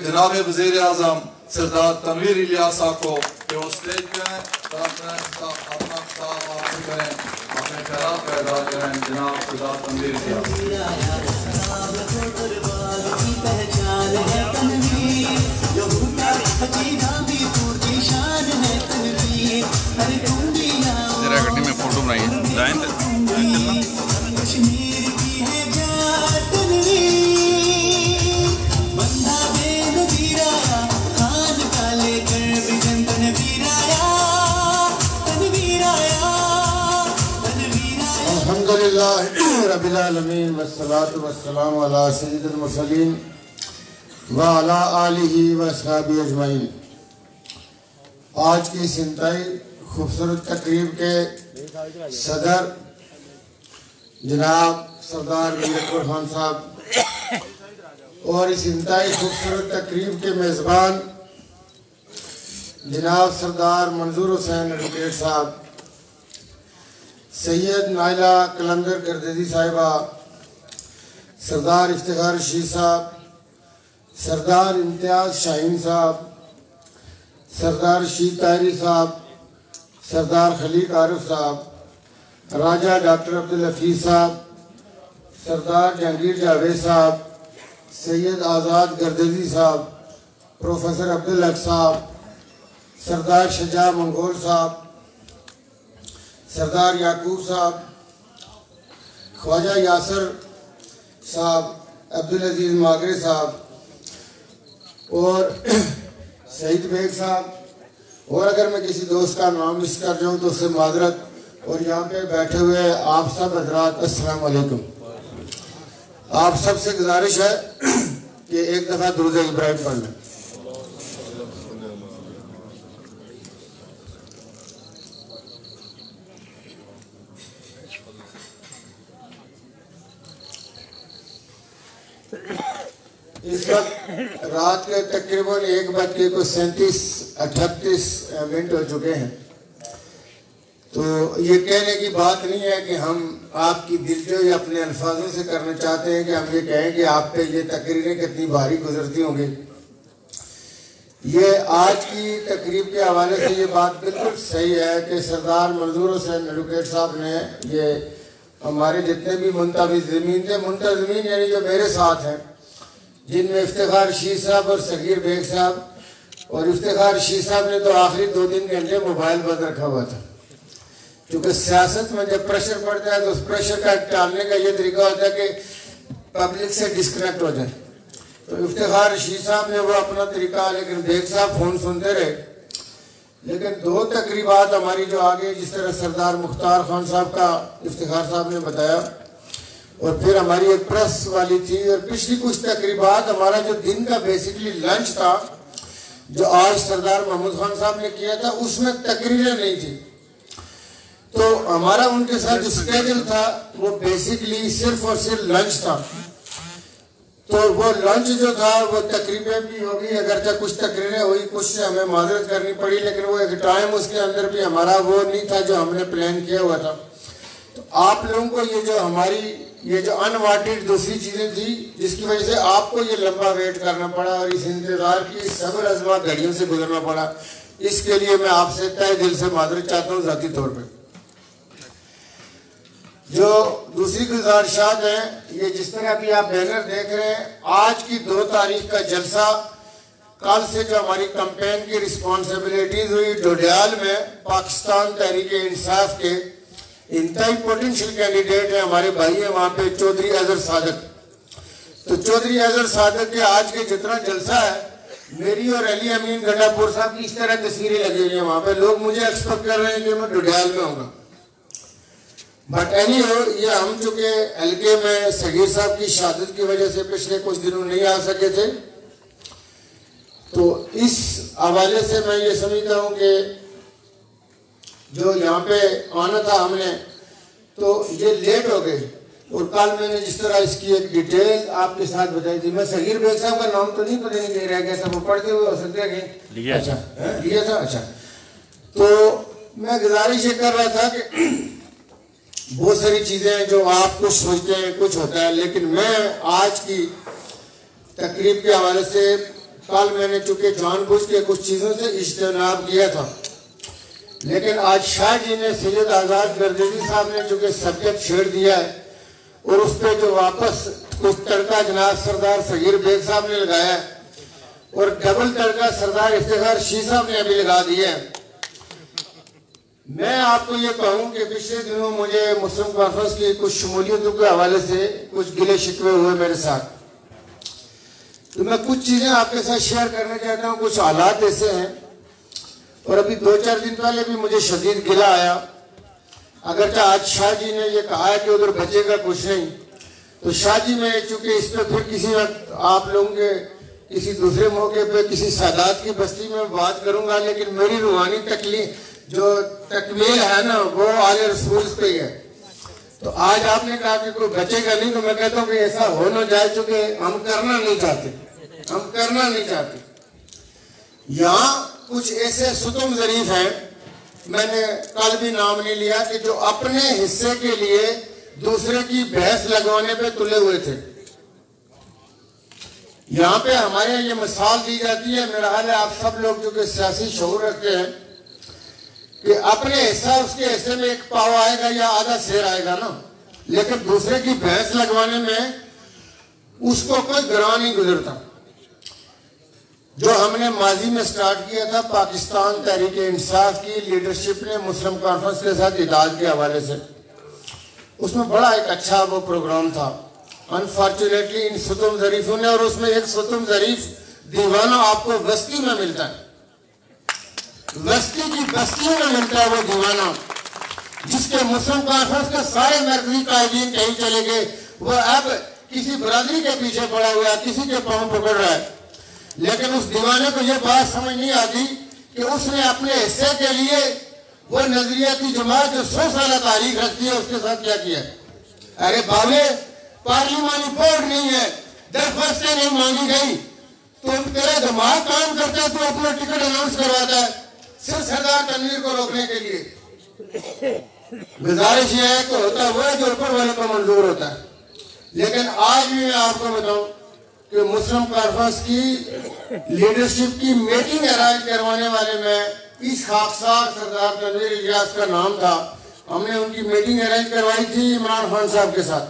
جناب وزیر اعظم سردار تنویر الیاس صاحب کو کہ وہ اسٹیج پہ ہیں اور اپنا خطاب حاصل کریں، اپنے خیالات کا اظہار کریں۔ جناب سردار تنویر الیاس۔ ذرا گڈی میں فوٹو بنائیے، دائیں چلنا۔ الحمدللہ رب العالمین والصلاة والسلام علی سید المرسلین وعلی آلہ واصحابہ اجمعین۔ آج کی اس انتہائی خوبصورت تقریب کے صدر جناب سردار میر اکبر خان صاحب اور اس انتہائی خوبصورت تقریب کے میزبان جناب سردار منظور حسین ایڈوکیٹ صاحب، سید نائلہ کلندر گردیزی صاحبہ، سردار افتخار رشید صاحب، سردار امتیاز شاہین صاحب، سردار رشید طاہری صاحب، سردار خلیق عارف صاحب، راجہ ڈاکٹر عبدالحفیظ صاحب، سردار جہانگیر جاوید صاحب، سید آزاد گردیزی صاحب، پروفیسر عبدالحق صاحب، سردار شجاع منگول صاحب، سردار یعقوب صاحب، خواجہ یاسر صاحب، عبدالعزیز ماگرے صاحب اور سعید بیگ صاحب، اور اگر میں کسی دوست کا نام مس کر جاؤں تو اس سے معذرت، اور یہاں پہ بیٹھے ہوئے آپ سب حضرات السلام علیکم۔ آپ سب سے گزارش ہے کہ ایک دفعہ درود ابراہیم پڑھ لیں۔ اس وقت رات کے تقریباً 1:37 منٹ ہو چکے ہیں، تو یہ کہنے کی بات نہیں ہے کہ ہم آپ کی دلجوئی اپنے الفاظوں سے کرنا چاہتے ہیں کہ ہم یہ کہیں کہ آپ پہ یہ تقریریں کتنی بھاری گزرتی ہوں گی۔ یہ آج کی تقریب کے حوالے سے یہ بات بالکل صحیح ہے کہ سردار منظور حسین ایڈوکیٹ صاحب نے یہ ہمارے جتنے بھی منتظمین تھے، منتظمین یعنی جو میرے ساتھ ہیں، جن میں افتخار رشید صاحب اور صغیر بیگ صاحب، اور افتخار رشید صاحب نے تو آخری 2-3 گھنٹے موبائل بند رکھا ہوا تھا، کیونکہ سیاست میں جب پریشر پڑتا ہے تو اس پریشر کا ٹالنے کا یہ طریقہ ہوتا ہے کہ پبلک سے ڈسکنیکٹ ہو جائے۔ تو افتخار رشید صاحب نے وہ اپنا طریقہ، لیکن بیگ صاحب فون سنتے رہے۔ لیکن 2 تقریبات ہماری جو آگے، جس طرح سردار مختار خان صاحب کا افتخار صاحب نے بتایا، اور پھر ہماری ایک پریس والی تھی، اور پچھلی کچھ تقریبات ہمارا جو دن کا بیسیکلی لنچ تھا جو آج سردار محمود خان صاحب نے کیا تھا، اس میں تقریریں نہیں تھی۔ تو ہمارا ان کے ساتھ جو سکیڈول تھا وہ بیسیکلی صرف اور صرف لنچ تھا، تو وہ لنچ جو تھا وہ تقریبیں بھی ہوگی، اگرچہ کچھ تقریریں ہوئی، کچھ سے ہمیں معذرت کرنی پڑی، لیکن وہ ایک ٹائم اس کے اندر بھی ہمارا وہ نہیں تھا جو ہم نے پلان کیا ہوا تھا۔ تو آپ لوگوں کو یہ جو ہماری یہ جو انوانٹیڈ دوسری چیزیں تھی، جس کی وجہ سے آپ کو یہ لمبا ویٹ کرنا پڑا اور اس انتظار کی صبر آزما گھڑیوں سے گزرنا پڑا، اس کے لیے میں آپ سے تہہ دل سے معذرت چاہتا ہوں ذاتی طور پہ۔ جو دوسری گزارشات ہیں، یہ جس طرح بھی آپ بینر دیکھ رہے ہیں، آج کی 2 تاریخ کا جلسہ، کل سے جو ہماری کمپین کی رسپانسبلٹیز ہوئی ڈوڈیال میں، پاکستان تحریک انصاف کے انتہائی پوٹینشیل کینڈیڈیٹ ہیں ہمارے بھائی ہیں وہاں پہ چودھری اظہر صادق۔ تو چودھری اظہر صادق کے آج کے جتنا جلسہ ہے، میری اور علی امین گنڈا پور صاحب کی اس طرح تصویریں لگی ہوئی ہیں وہاں پہ، لوگ مجھے ایکسپیکٹ کر رہے ہیں کہ میں ڈوڈیال میں ہوں گا، بٹ اینی ہو، یہ ہم چونکہ حلقے میں صغیر صاحب کی شہادت کی وجہ سے پچھلے کچھ دنوں نہیں آ سکے تھے، تو اس حوالے سے میں یہ سمجھتا ہوں کہ جو یہاں پہ آنا تھا ہم نے، تو یہ لیٹ ہو گئے، اور کل میں نے جس طرح اس کی ایک ڈیٹیل آپ کے ساتھ بتائی تھی، میں صغیر بیگ صاحب کا نام تو نہیں پتہ نہیں دے رہا گیا تھا، وہ پڑھتے ہوئے ہو سکتے ہیں کہ اچھا لیا تھا۔ اچھا، تو میں گزارش یہ کر رہا تھا کہ بہت ساری چیزیں ہیں جو آپ کچھ سوچتے ہیں، کچھ ہوتا ہے، لیکن میں آج کی تقریب کے حوالے سے کل میں نے چونکہ جان بوجھ کے کچھ چیزوں سے اجتناب کیا تھا، لیکن آج شاہ جی نے سید آزاد گردیزی صاحب نے چونکہ سبجیکٹ چھیڑ دیا ہے اور اس پہ جو واپس کچھ تڑکا جناب سردار صغیر بیگ صاحب نے لگایا ہے اور ڈبل تڑکا سردار افتخار شیح صاحب نے ابھی لگا دیا ہے۔ میں آپ کو یہ کہوں کہ پچھلے دنوں مجھے مسلم کانفرنس کی کچھ شمولیتوں کے حوالے سے کچھ گلے شکوے ہوئے میرے ساتھ، تو میں کچھ چیزیں آپ کے ساتھ شیئر کرنا چاہتا ہوں۔ کچھ حالات ایسے ہیں، اور ابھی 2-4 دن پہلے بھی مجھے شدید گلہ آیا، اگرچہ آج شاہ جی نے یہ کہا ہے کہ ادھر بچے گا کچھ نہیں، تو شاہ جی میں چونکہ اس پہ پھر کسی وقت آپ لوگوں کے کسی دوسرے موقع پہ کسی سادات کی بستی میں بات کروں گا، لیکن میری روحانی جو تکمیل ہے نا وہ آل رسول پہ ہی ہے۔ تو آج آپ نے کہا کہ کوئی بچے گا نہیں، تو میں کہتا ہوں کہ ایسا ہو نہ جائے، چونکہ ہم کرنا نہیں چاہتے۔ یہاں کچھ ایسے ستم ظریف ہیں، میں نے کل بھی نام نہیں لیا، کہ جو اپنے حصے کے لیے دوسرے کی بحث لگوانے پہ تلے ہوئے تھے۔ یہاں پہ ہمارے یہ مثال دی جاتی ہے، میرا حال ہے آپ سب لوگ جو کہ سیاسی شعور رکھتے ہیں، کہ اپنے حصہ اس کے حصے میں ایک پاؤ آئے گا یا آدھا سیر آئے گا نا، لیکن دوسرے کی بحث لگوانے میں اس کو کوئی گراں نہیں گزرتا۔ جو ہم نے ماضی میں سٹارٹ کیا تھا پاکستان تحریک انصاف کی لیڈرشپ نے مسلم کانفرنس کے ساتھ اتحاد کے حوالے سے، اس میں بڑا ایک اچھا وہ پروگرام تھا۔ انفارچونیٹلی ان ستم ظریفوں نے، اور اس میں ایک ستم ظریف دیوانہ آپ کو وسطی میں ملتا ہے، وسطی کی بستیوں میں ملتا ہے وہ دیوانہ، جس کے مسلم کانفرنس کے سارے مرکزی قائدین کہیں چلے گئے، وہ اب کسی برادری کے پیچھے پڑا ہوا ہے، کسی کے پاؤں پکڑ رہا ہے، لیکن اس دیوانے کو یہ بات سمجھ نہیں آتی کہ اس نے اپنے حصے کے لیے وہ نظریاتی جماعت جو 100 سالہ تاریخ رکھتی ہے اس کے ساتھ کیا کیا ہے۔ ارے باوے پارلیمانی بورڈ نہیں ہے، درخواستیں نہیں مانگی گئی، تو تیرا دماغ کام کرتا ہے، تو اپنا ٹکٹ اناؤنس کرواتا ہے صرف سردار تنویر کو روکنے کے لیے۔ گزارش یہ ہے کہ ہوتا وہ ہے جو اوپر والے کو منظور ہوتا ہے۔ لیکن آج بھی میں آپ کو بتاؤں کہ مسلم کانفرنس کی لیڈرشپ کی میٹنگ ارائنج کروانے والے میں اس خاکسار سردار تنویر الیاس کا نام تھا۔ ہم نے ان کی میٹنگ ارینج کروائی تھی عمران خان صاحب کے ساتھ،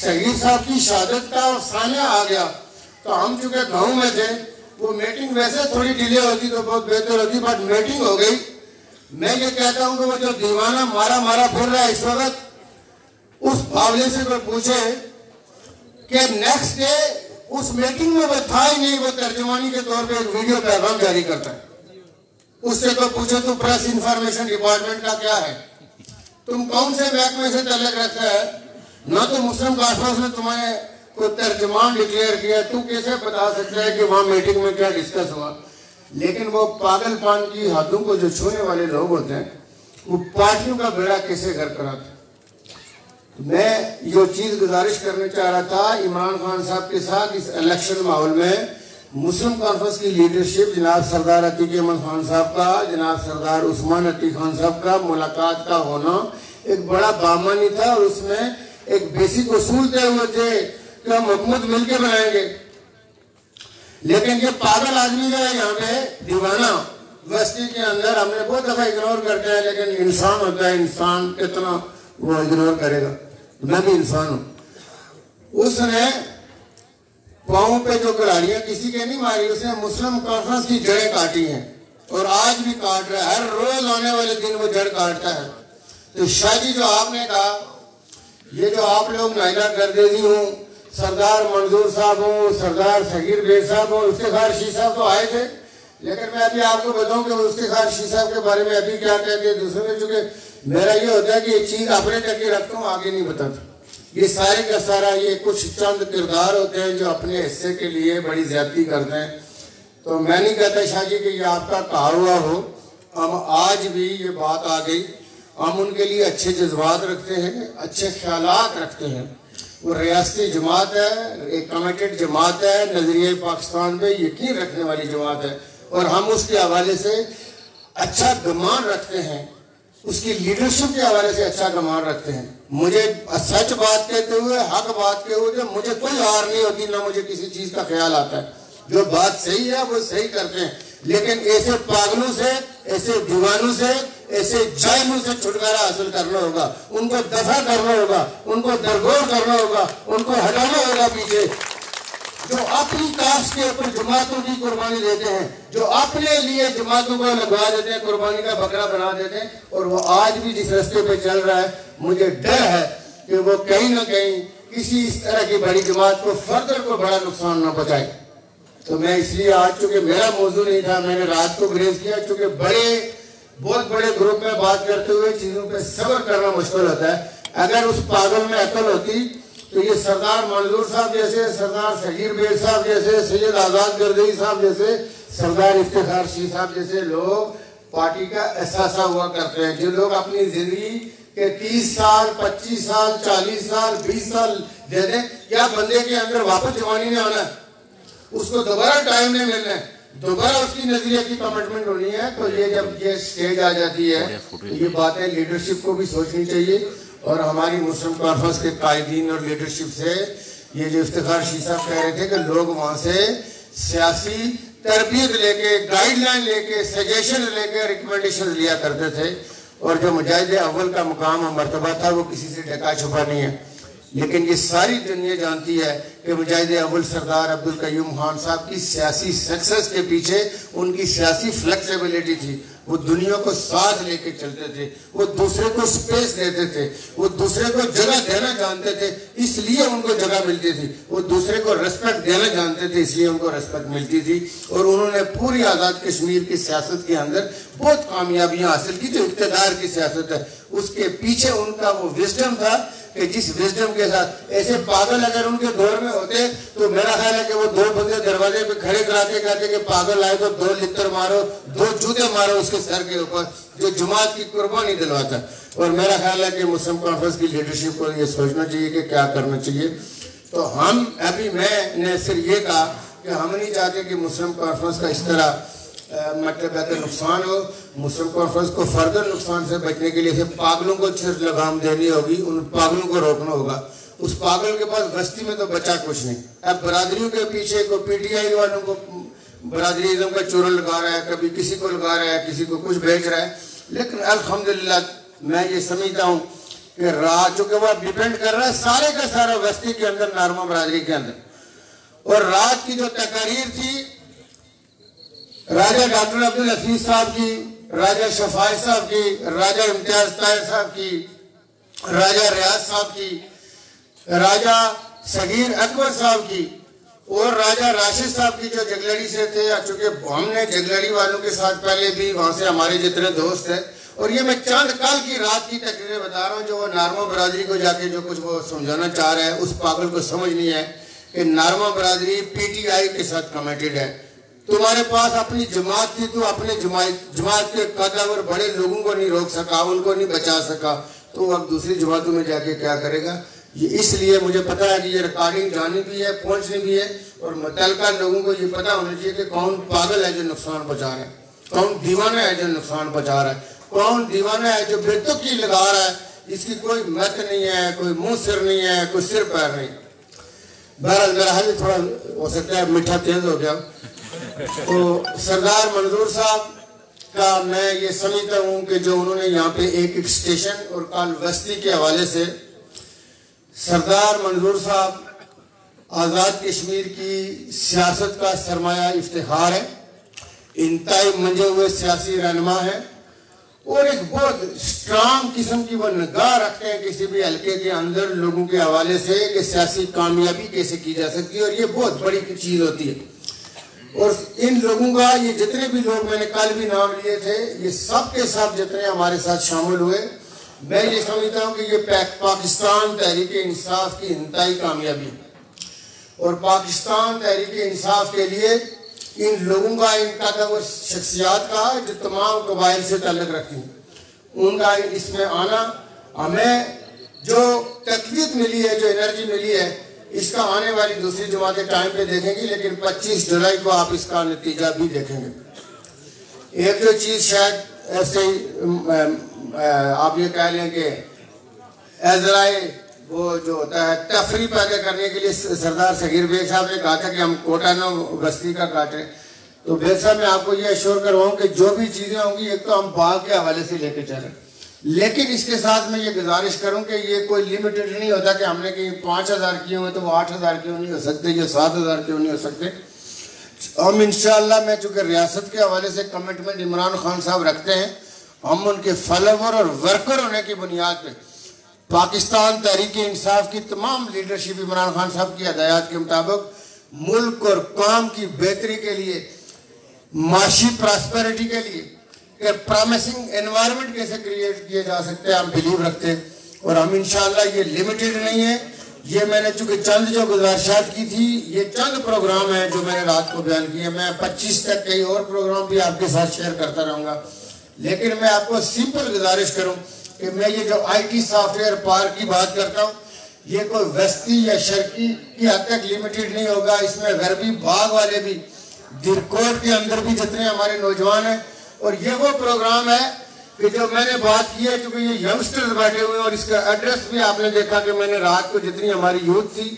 صغیر صاحب کی شہادت کا افسانہ آ گیا، تو ہم چونکہ گاؤں میں تھے، وہ میٹنگ ویسے تھوڑی ڈیلے ہوتی تو بہت بہتر ہوتی، بٹ میٹنگ ہو گئی۔ میں یہ کہتا ہوں کہ وہ جو دیوانہ مارا پھر رہا ہے اس وقت، اس باولے سے کوئی پوچھے کہ نیکسٹ ڈے اس میٹنگ میں وہ تھا ہی نہیں، وہ ترجمانی کے طور پہ ایک ویڈیو پیغام جاری کرتا ہے۔ اس سے کوئی پوچھے تو پریس انفارمیشن ڈپارٹمنٹ کا کیا ہے، تم کون سے محکمے سے تعلق رکھتا ہے، نہ تو مسلم کانفرنس نے تمہیں کوئی ترجمان ڈکلیئر کیا، تو کیسے بتا سکتا ہے کہ وہاں میٹنگ میں کیا ڈسکس ہوا۔ لیکن وہ پاگل پان کی حدوں کو جو چھونے والے لوگ ہوتے ہیں، وہ پارٹیوں کا بیڑا کیسے گھر کراتے ہیں۔ میں یہ چیز گزارش کرنا چاہ رہا تھا عمران خان صاحب کے ساتھ اس الیکشن ماحول میں مسلم کانفرنس کی لیڈرشپ جناب سردار عتیق احمد خان صاحب کا، جناب سردار عثمان عتیق خان صاحب کا ملاقات کا ہونا ایک بڑا بامانی تھا، اور اس میں ایک بیسک اصول طے ہوئے تھے کہ ہم حکومت مل کے بنائیں گے۔ لیکن یہ پاگل آدمی جو ہے یہاں پہ دیوانہ وسطی کے اندر، ہم نے بہت دفعہ اگنور کرتے ہیں، لیکن انسان ہوتا ہے، انسان کتنا وہ اگنور کرے گا، میں بھی انسان ہوں۔ اس نے پاؤں پہ جو کلاڑیاں کسی کے نہیں ماری، اس نے مسلم کانفرنس کی جڑیں کاٹی ہیں، اور آج بھی کاٹ رہا ہے، ہر روز آنے والے دن وہ جڑ کاٹتا ہے۔ تو شاہ جی جو آپ نے کہا، یہ جو آپ لوگ نائلہ گردیزی ہوں، سردار منظور صاحب ہوں، سردار صغیر بیگ صاحب ہوں، افتخار شیح صاحب تو آئے تھے، لیکن میں ابھی آپ کو بتاؤں کہ افتخار شیح صاحب کے بارے میں ابھی کیا کہتے ہیں دوسرے نے، چونکہ میرا یہ ہوتا ہے کہ ایک چیز اپنے تک ہی رکھتا ہوں، آگے نہیں بتاتا۔ یہ سارے کا سارا یہ کچھ چند کردار ہوتے ہیں جو اپنے حصے کے لیے بڑی زیادتی کرتے ہیں۔ تو میں نہیں کہتا شاہ جی کہ یہ آپ کا کہا ہوا ہو، ہم آج بھی یہ بات آ گئی، ہم ان کے لیے اچھے جذبات رکھتے ہیں، اچھے خیالات رکھتے ہیں۔ وہ ریاستی جماعت ہے، ایک کمیٹڈ جماعت ہے، نظریہ پاکستان پہ یقین رکھنے والی جماعت ہے، اور ہم اس کے حوالے سے اچھا گمان رکھتے ہیں، اس کی لیڈرشپ کے حوالے سے اچھا گمان رکھتے ہیں۔ مجھے سچ بات کہتے ہوئے، حق بات کہتے ہوئے مجھے کوئی ہار نہیں ہوتی، نہ مجھے کسی چیز کا خیال آتا ہے۔ جو بات صحیح ہے وہ صحیح کرتے ہیں، لیکن ایسے پاگلوں سے، ایسے دیوانوں سے، ایسے جائموں سے چھٹکارا حاصل کرنا ہوگا، ان کو دفع کرنا ہوگا، ان کو درگور کرنا ہوگا، ان کو ہٹانا ہوگا پیچھے، جو اپنی کاسٹ کے اوپر جماعتوں کی قربانی دیتے ہیں، جو اپنے لیے جماعتوں کو لگوا دیتے ہیں، قربانی کا بکرا بنا دیتے ہیں، اور وہ آج بھی جس راستے پہ چل رہا ہے، مجھے ڈر ہے کہ وہ کہیں نہ کہیں کسی اس طرح کی بڑی جماعت کو فردر کو بڑا نقصان نہ پہنچائے۔ تو میں اس لیے آج چونکہ میرا موضوع نہیں تھا، میں نے رات کو گریز کیا، چونکہ بہت بڑے گروپ میں بات کرتے ہوئے چیزوں پہ صبر کرنا مشکل ہوتا ہے۔ اگر اس پاگل میں عقل ہوتی تو یہ سردار منظور صاحب جیسے، سردار صغیر بیگ صاحب جیسے، سید آزاد گردئی صاحب جیسے، سردار افتخار شیخ صاحب جیسے لوگ پارٹی کا احساسہ ہوا کرتے ہیں، جو لوگ اپنی زندگی کے 30 سال، 25 سال، 40 سال، 20 سال دے دیں، یا بندے کے اندر واپس جوانی نہیں آنا ہے، اس کو دوبارہ ٹائم نہیں ملنا ہے، دوبارہ اس کی نظریہ کی کمٹمنٹ ہونی ہے۔ تو یہ جب یہ سٹیج آ جاتی ہے تو یہ باتیں لیڈرشپ کو بھی سوچنی چاہیے، اور ہماری مسلم کانفرنس کے قائدین اور لیڈرشپ سے یہ جو افتخار شیخ صاحب کہہ رہے تھے کہ لوگ وہاں سے سیاسی تربیت لے کے، گائیڈ لائن لے کے، سجیشن لے کے، ریکمنڈیشن لیا کرتے تھے، اور جو مجاہد اول کا مقام اور مرتبہ تھا وہ کسی سے ڈھکا چھپا نہیں ہے۔ لیکن یہ ساری دنیا جانتی ہے کہ مجاہد اول سردار عبدالقیوم خان صاحب کی سیاسی سکسس کے پیچھے ان کی سیاسی فلیکسیبلٹی تھی، وہ دنیا کو ساتھ لے کے چلتے تھے، وہ دوسرے کو سپیس دیتے تھے، وہ دوسرے کو جگہ دینا جانتے تھے، اس لیے ان کو جگہ ملتی تھی، وہ دوسرے کو ریسپیکٹ دینا جانتے تھے، اس لیے ان کو ریسپیکٹ ملتی تھی، اور انہوں نے پوری آزاد کشمیر کی سیاست کے اندر بہت کامیابیاں حاصل کی۔ جو اقتدار کی سیاست ہے اس کے پیچھے ان کا وہ وزڈم تھا کہ جس وزڈم کے ساتھ ایسے پاگل اگر ان کے دور میں ہوتے تو میرا خیال ہے کہ وہ 2 بندے دروازے پہ کھڑے کراتے کہتے کہ پاگل آئے تو 2 لتر مارو، 2 جوتے مارو اس کے سر کے اوپر، جو جماعت کی قربانی دلواتا۔ اور میرا خیال ہے کہ مسلم کانفرنس کی لیڈرشپ کو یہ سوچنا چاہیے کہ کیا کرنا چاہیے۔ تو میں نے صرف یہ کہا کہ ہم نہیں چاہتے کہ مسلم کانفرنس کا اس طرح مطلب ہے کہ نقصان ہو۔ مسلم کانفرنس کو فردر نقصان سے بچنے کے لیے پاگلوں کو صرف لگام دینی ہوگی، ان پاگلوں کو روکنا ہوگا۔ اس پاگل کے پاس بستی میں تو بچا کچھ نہیں، اب برادریوں کے پیچھے کو پی ٹی آئی والوں کو برادری ازم کا چورن لگا رہا ہے، کبھی کسی کو لگا رہا ہے، کسی کو کچھ بیچ رہا ہے، لیکن الحمدللہ میں یہ سمجھتا ہوں کہ چونکہ وہ ڈیپینڈ کر رہا ہے سارے کا سارا بستی کے اندر، نارما برادری کے اندر۔ اور رات کی جو تقاریر تھی راجہ ڈاکٹر عبدالحفیظ صاحب کی، راجہ شفاعت صاحب کی، راجہ امتیاز طاہر صاحب کی، راجہ ریاض صاحب کی، راجہ صغیر اکبر صاحب کی، اور راجہ راشد صاحب کی جو جگلڑی سے تھے، چونکہ ہم نے جگلڑی والوں کے ساتھ پہلے بھی وہاں سے ہمارے جتنے دوست ہیں، اور یہ میں چاند کال کی رات کی تقریریں بتا رہا ہوں جو وہ نارما برادری کو جا کے جو کچھ وہ سمجھانا چاہ رہے ہیں، اس پاگل کو سمجھ نہیں ہے کہ نارما برادری پی ٹی آئی کے ساتھ کمیٹڈ ہے۔ تمہارے پاس اپنی جماعت تھی، تو اپنے جماعت کے قدر بڑے لوگوں کو نہیں روک سکا، ان کو نہیں بچا سکا، تو اب دوسری جماعتوں میں جا کے کیا کرے گا؟ یہ اس لیے مجھے پتا ہے کہ یہ ریکارڈنگ جانی بھی ہے، پہنچنی بھی ہے، اور متعلقہ لوگوں کو یہ پتا ہونا چاہیے کہ کون پاگل ہے جو نقصان پہنچا رہا ہے، کون دیوانہ ہے جو نقصان پہنچا رہا ہے، کون دیوانہ ہے جو بے تکی لگا رہا ہے، جس کی کوئی مت نہیں ہے، کوئی منہ سر نہیں ہے، کوئی سر پیر نہیں۔ بہرحال میرا حال تھوڑا ہو سکتا ہے میٹھا تیز ہو گیا۔ تو سردار منظور صاحب کا میں یہ سمجھتا ہوں کہ جو انہوں نے یہاں پہ ایک اسٹیشن اور کال وسطی کے حوالے سے، سردار منظور صاحب آزاد کشمیر کی سیاست کا سرمایہ افتخار ہے، انتہائی منجے ہوئے سیاسی رہنما ہے، اور ایک بہت اسٹرانگ قسم کی وہ نگاہ رکھتے ہیں کسی بھی حلقے کے اندر لوگوں کے حوالے سے کہ سیاسی کامیابی کیسے کی جا سکتی ہے، اور یہ بہت بڑی چیز ہوتی ہے۔ اور ان لوگوں کا یہ جتنے بھی لوگ میں نے کل بھی نام لیے تھے، یہ سب کے سب جتنے ہمارے ساتھ شامل ہوئے، میں یہ سمجھتا ہوں کہ یہ پاکستان تحریک انصاف کی انتہائی کامیابی، اور پاکستان تحریک انصاف کے لیے ان لوگوں کا، ان کا وہ شخصیات کا جو تمام قبائل سے تعلق رکھتی ہیں، ان کا اس میں آنا، ہمیں جو تقویت ملی ہے، جو انرجی ملی ہے، اس کا آنے والی دوسری جماعتیں ٹائم پہ دیکھیں گی، لیکن 25 جولائی کو آپ اس کا نتیجہ بھی دیکھیں گے۔ ایک جو چیز شاید ایسے ہی آپ یہ کہہ لیں کہ ذرائع وہ جو ہوتا ہے تفریح پیدا کرنے کے لیے سردار صغیر بیگ صاحب نے کہا تھا کہ ہم کوٹا نہ بستی کا کاٹیں. تو بیگ صاحب میں آپ کو یہ ایشور کرواؤں کہ جو بھی چیزیں ہوں گی ایک تو ہم باغ کے حوالے سے لے کے چلیں, لیکن اس کے ساتھ میں یہ گزارش کروں کہ یہ کوئی لمیٹڈ نہیں ہوتا کہ ہم نے کہیں 5,000 کیے ہوئے تو وہ 8,000 کیوں نہیں ہو سکتے, یہ 7,000 کیوں نہیں ہو سکتے. ہم انشاءاللہ میں چونکہ ریاست کے حوالے سے کمٹمنٹ عمران خان صاحب رکھتے ہیں, ہم ان کے فالوور اور ورکر ہونے کی بنیاد پہ پاکستان تحریک انصاف کی تمام لیڈرشپ عمران خان صاحب کی ہدایات کے مطابق ملک اور قوم کی بہتری کے لیے, معاشی پراسپیرٹی کے لیے, کہ پرامسنگ انوائرمنٹ کیسے کریٹ کیے جا سکتے ہیں ہم بلیو رکھتے ہیں. اور ہم انشاءاللہ یہ لمیٹڈ نہیں ہے, یہ میں نے چونکہ چند جو گزارشات کی تھی, یہ چند پروگرام ہیں جو میں نے رات کو بیان کیے. میں 25 تک کئی اور پروگرام بھی آپ کے ساتھ شیئر کرتا رہوں گا, لیکن میں آپ کو سمپل گزارش کروں کہ میں یہ جو I T soft where park کی بات کرتا ہوں, یہ کوئی وسطی یا شرقی کی حد تک لمیٹڈ نہیں ہوگا. اس میں غربی بھاگ والے بھی, درکوٹ کے اندر بھی جتنے ہمارے نوجوان ہیں, اور یہ وہ پروگرام ہے کہ جو میں نے بات کی ہے, چونکہ یہ ینگسٹرز بیٹھے ہوئے ہیں, اور اس کا ایڈریس بھی آپ نے دیکھا کہ میں نے رات کو جتنی ہماری یوتھ تھی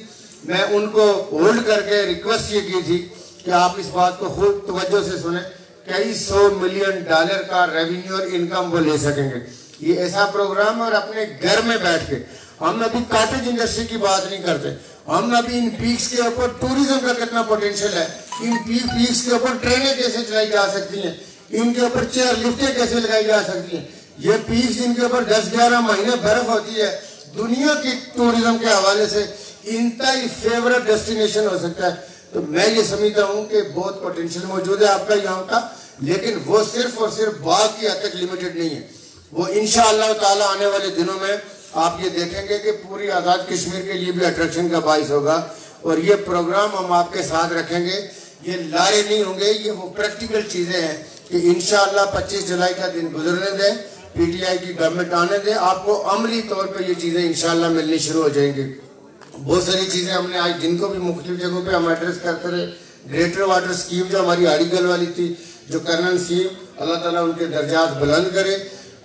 میں ان کو ہولڈ کر کے ریکویسٹ یہ کی تھی کہ آپ اس بات کو خوب توجہ سے سنیں. کئی $100 ملین کا ریونیو اور انکم وہ لے سکیں گے. یہ ایسا پروگرام ہے, اور اپنے گھر میں بیٹھ کے ہم ابھی کاٹیج انڈسٹری کی بات نہیں کرتے, ہم ابھی ان پیکس کے اوپر ٹوریزم کا کتنا پوٹینشیل ہے, ان پیکس کے اوپر ٹرینیں کیسے چلائی جا سکتی ہیں, ان کے اوپر چیئر لفٹیں کیسے لگائی جا سکتی ہیں. یہ پیکس جن کے اوپر 10-11 مہینے برف ہوتی ہے, دنیا کی ٹوریزم کے حوالے سے انتہائی فیورٹ ڈیسٹینیشن ہو سکتا ہے. تو میں یہ سمجھتا ہوں کہ بہت پوٹینشیل موجود ہے آپ کا یہاں کا, لیکن وہ صرف اور صرف باغ کی حد تک لمیٹڈ نہیں ہے. وہ انشاءاللہ تعالی آنے والے دنوں میں آپ یہ دیکھیں گے کہ پوری آزاد کشمیر کے لیے بھی اٹریکشن کا باعث ہوگا, اور یہ پروگرام ہم آپ کے ساتھ رکھیں گے. یہ لارے نہیں ہوں گے, یہ وہ پریکٹیکل چیزیں ہیں کہ انشاءاللہ 25 جولائی کا دن گزرنے دیں, پی ٹی آئی کی گورنمنٹ آنے دیں, آپ کو عملی طور پہ یہ چیزیں انشاءاللہ ملنی شروع ہو جائیں گی. بہت ساری چیزیں ہم نے آج جن کو بھی مختلف جگہوں پہ ہم ایڈریس کرتے رہے. گریٹر واٹر اسکیم جو ہماری ہاڑی گل والی تھی, جو کرنل سیم اللہ تعالیٰ ان کے درجات بلند کرے,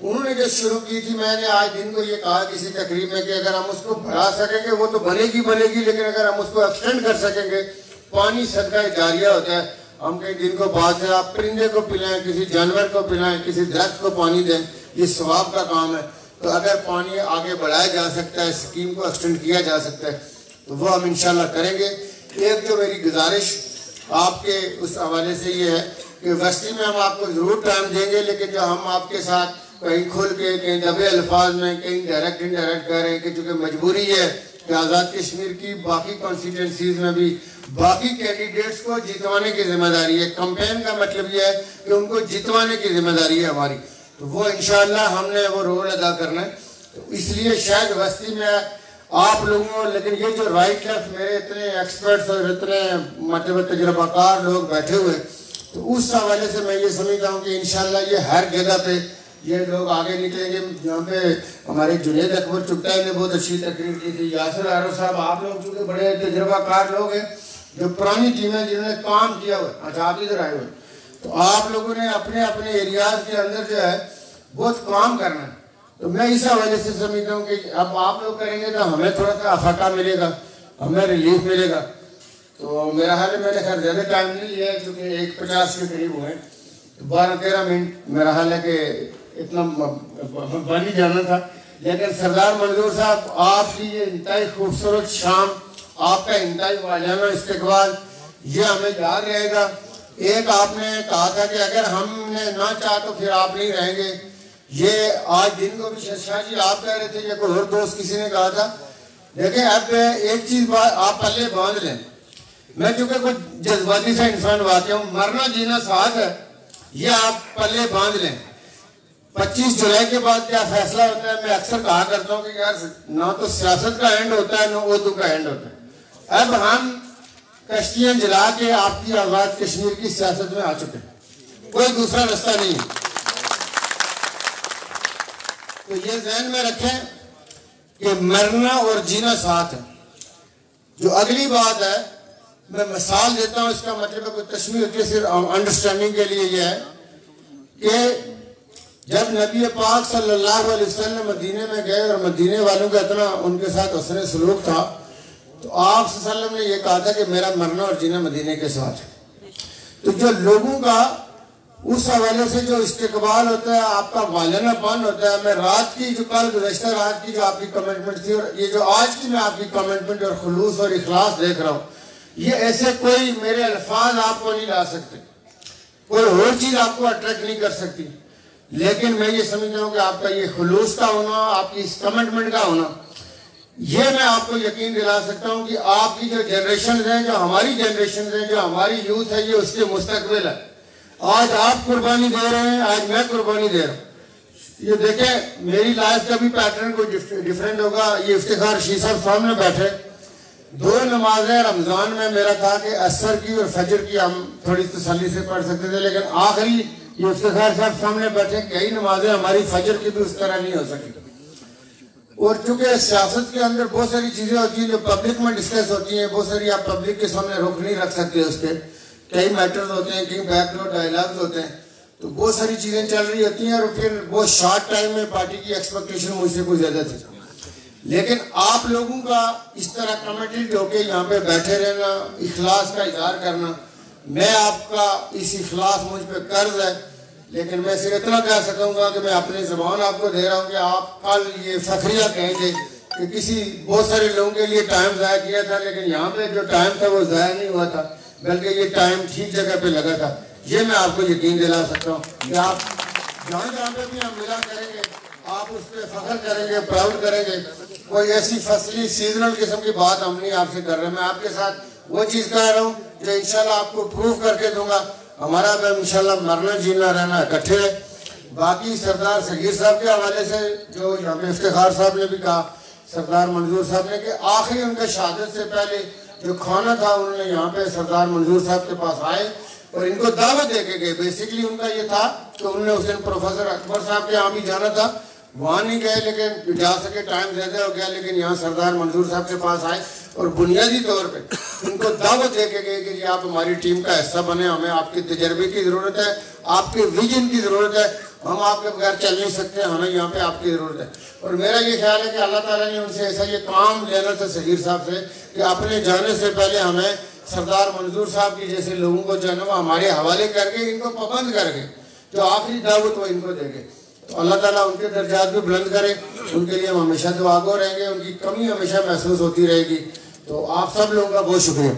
انہوں نے جو شروع کی تھی, میں نے آج دن کو یہ کہا کسی تقریب میں کہ اگر ہم اس کو بڑھا سکیں گے وہ تو بنے گی, لیکن اگر ہم اس کو ایکسٹینڈ کر سکیں گے, پانی صدقہ جاریہ ہوتا ہے. ہم کئی دن کو بات ہے, آپ پرندے کو پلائیں, کسی جانور کو پلائیں, کسی درخت کو پانی دیں, یہ ثواب کا کام ہے. تو اگر پانی آگے بڑھایا جا سکتا ہے, اسکیم کو ایکسٹینڈ کیا جا سکتا ہے, تو وہ ہم انشاءاللہ کریں گے. ایک جو میری گزارش آپ کے اس حوالے سے یہ ہے کہ وسطی میں ہم آپ کو ضرور ٹائم دیں گے, لیکن جو ہم آپ کے ساتھ کہیں کھل کے, کہیں دبے الفاظ میں, کہیں ڈائریکٹ انڈائریکٹ کہہ رہے ہیں کہ چونکہ مجبوری ہے کہ آزاد کشمیر کی باقی کانسٹیٹوئنسیز میں بھی باقی کینڈیڈیٹس کو جتوانے کی ذمہ داری ہے. کمپین کا مطلب یہ ہے کہ ان کو جتوانے کی ذمہ داری ہے ہماری, تو وہ انشاءاللہ ہم نے وہ رول ادا کرنا ہے. تو اس لیے شاید وسطی میں آپ لوگوں, لیکن یہ جو رائٹ لیفٹ میرے اتنے ایکسپرٹس اور اتنے مطلب تجربہ کار لوگ بیٹھے ہوئے, تو اس حوالے سے میں یہ سمجھتا ہوں کہ انشاءاللہ یہ ہر جگہ پہ یہ لوگ آگے نکلیں گے. یہاں پہ ہمارے جنید اکبر چگتائی نے بہت اچھی تقریر کی تھی, یاسر عارف صاحب, آپ لوگ چونکہ بڑے تجربہ کار لوگ ہیں, جو پرانی ٹیمیں جنہوں نے کام کیا ہوا, اچھا آپ ادھر آئے ہوئے, تو آپ لوگوں نے اپنے اپنے ایریاز کے اندر جو ہے بہت کام کرنا ہے. تو میں اس حوالے سے سمجھتا ہوں کہ اب آپ لوگ کریں گے تو ہمیں تھوڑا سا افاقہ ملے گا, ہمیں ریلیف ملے گا. تو میرا حال ہے, میں نے خیر زیادہ ٹائم نہیں لیا ہے کیونکہ 1:50 کے قریب ہوئے, 12-13 منٹ میرا حال ہے کہ اتنا بن ہی جانا تھا. لیکن سردار منظور صاحب, آپ کی یہ انتہائی خوبصورت شام, آپ کا انتہائی واجبانہ استقبال, یہ ہمیں یاد رہے گا. ایک آپ نے کہا تھا کہ اگر ہم نے نہ چاہ تو پھر آپ نہیں رہیں گے. یہ آج دن کو بھی شاہ جی آپ کہہ رہے تھے, یہ کوئی اور دوست کسی نے کہا تھا. دیکھیں اب ایک چیز آپ پلے باندھ لیں, میں چونکہ کچھ جذباتی سا انسان واقع ہوں, مرنا جینا ساتھ ہے, یہ آپ پلے باندھ لیں. 25 جولائی کے بعد کیا فیصلہ ہوتا ہے, میں اکثر کہا کرتا ہوں کہ یار نہ تو سیاست کا اینڈ ہوتا ہے, نہ اردو کا اینڈ ہوتا ہے. اب ہم کشتیاں جلا کے آپ کی آزاد کشمیر کی سیاست میں آ چکے ہیں, کوئی دوسرا رستہ نہیں ہے. تو یہ ذہن میں رکھیں کہ مرنا اور جینا ساتھ ہے. جو اگلی بات ہے, میں مثال دیتا ہوں, اس کا مطلب کوئی تشمیل ہوتی ہے, صرف انڈرسٹینڈنگ کے لیے یہ ہے کہ جب نبی پاک صلی اللہ علیہ وسلم مدینے میں گئے اور مدینے والوں کا اتنا ان کے ساتھ حسن سلوک تھا تو آپ صلی اللہ علیہ وسلم نے یہ کہا تھا کہ میرا مرنا اور جینا مدینے کے ساتھ ہے۔ تو جو لوگوں کا اس حوالے سے جو استقبال ہوتا ہے، آپ کا والنہ پن ہوتا ہے، میں رات کی جو کل گزشتہ رات کی جو آپ کی کمنٹمنٹ تھی اور یہ جو آج کی میں آپ کی کمنٹمنٹ اور خلوص اور اخلاص دیکھ رہا ہوں، یہ ایسے کوئی میرے الفاظ آپ کو نہیں لا سکتے، کوئی اور چیز آپ کو اٹریکٹ نہیں کر سکتی، لیکن میں یہ سمجھتا ہوں کہ آپ کا یہ خلوص کا ہونا، آپ کی اس کمنٹمنٹ کا ہونا، یہ میں آپ کو یقین دلا سکتا ہوں کہ آپ کی جو جنریشنز ہیں، جو ہماری جنریشنز ہیں، جو ہماری یوتھ ہے، یہ اس کے مستقبل ہے۔ آج آپ قربانی دے رہے ہیں، آج میں قربانی دے رہا ہوں۔ یہ دیکھیں میری لائف کا بھی پیٹرن کوئی ڈیفرنٹ ہوگا۔ یہ افتخار شیخ صاحب سامنے بیٹھے، 2 نمازیں رمضان میں میرا تھا کہ عصر کی اور فجر کی ہم تھوڑی تسلی سے پڑھ سکتے تھے، لیکن آخری یہ افتخار صاحب سامنے بیٹھے، کئی نمازیں ہماری فجر کی بھی اس طرح نہیں ہو سکی۔ اور چونکہ سیاست کے اندر بہت ساری چیزیں ہوتی ہیں جو پبلک میں ڈسکس ہوتی ہیں، بہت ساری آپ پبلک کے سامنے رخ نہیں رکھ سکتے، اس کے کئی میٹرز ہوتے ہیں، کئی بیک ڈور ڈائیلاگز ہوتے ہیں، تو بہت ساری چیزیں چل رہی ہوتی ہیں اور پھر بہت شارٹ ٹائم میں پارٹی کی ایکسپیکٹیشن مجھ سے کچھ زیادہ تھی، لیکن آپ لوگوں کا اس طرح کمیٹڈ ہو کے یہاں پہ بیٹھے رہنا، اخلاص کا اظہار کرنا، میں آپ کا اس اخلاص مجھ پہ قرض ہے، لیکن میں صرف اتنا کہہ سکوں گا کہ میں اپنی زبان آپ کو دے رہا ہوں کہ آپ کل یہ فخریہ کہیں گے کہ کسی بہت سارے لوگوں کے لیے ٹائم ضائع کیا تھا، لیکن یہاں پہ جو ٹائم تھا وہ ضائع نہیں ہوا تھا، بلکہ یہ ٹائم ٹھیک جگہ پہ لگا تھا۔ یہ میں آپ کو یقین دلا سکتا ہوں کہ آپ جہاں جہاں پہ بھی ہم ملا کریں گے، آپ اس پہ فخر کریں گے، پراؤڈ کریں گے۔ کوئی ایسی فصلی سیزنل قسم کی بات ہم نہیں آپ سے کر رہے، میں آپ کے ساتھ وہ چیز کہہ رہا ہوں جو انشاءاللہ آپ کو پروف کر کے دوں گا۔ ہمارا اب انشاءاللہ مرنا جینا رہنا اکٹھے ہے۔ باقی سردار صغیر صاحب کے حوالے سے جو یہاں پہ افتخار صاحب نے بھی کہا، سردار منظور صاحب نے، کہ آخری ان کا شہادت سے پہلے جو کھانا تھا انہوں نے یہاں پہ سردار منظور صاحب کے پاس آئے اور ان کو دعوت دے کے گئے۔ بیسیکلی ان کا یہ تھا کہ انہوں نے اس دن پروفیسر اکبر صاحب کے یہاں بھی جانا تھا، وہاں نہیں گئے، لیکن جا سکے ٹائم زیادہ ہو گیا، لیکن یہاں سردار منظور صاحب کے پاس آئے اور بنیادی طور پہ ان کو دعوت دے کے گئے کہ جی آپ ہماری ٹیم کا حصہ بنے، ہمیں آپ کے تجربے کی ضرورت ہے، آپ کے ویژن کی ضرورت ہے، ہم آپ کے بغیر چل نہیں سکتے، ہمیں یہاں پہ آپ کی ضرورت ہے۔ اور میرا یہ خیال ہے کہ اللہ تعالیٰ نے ان سے ایسا یہ کام لینا تھا صغیر صاحب سے کہ اپنے جانے سے پہلے ہمیں سردار منظور صاحب کی جیسے لوگوں کو جو ہے نا وہ ہمارے حوالے کر کے ان کو پابند کر کے جو آخری دعوت وہ ان کو دے گئے۔ تو اللہ تعالیٰ ان کے درجات بھی بلند کرے، ان کے لیے ہم ہمیشہ دعا گو رہیں گے، ان کی کمی ہمیشہ محسوس ہوتی رہے گی۔ تو آپ سب لوگوں کا بہت شکریہ۔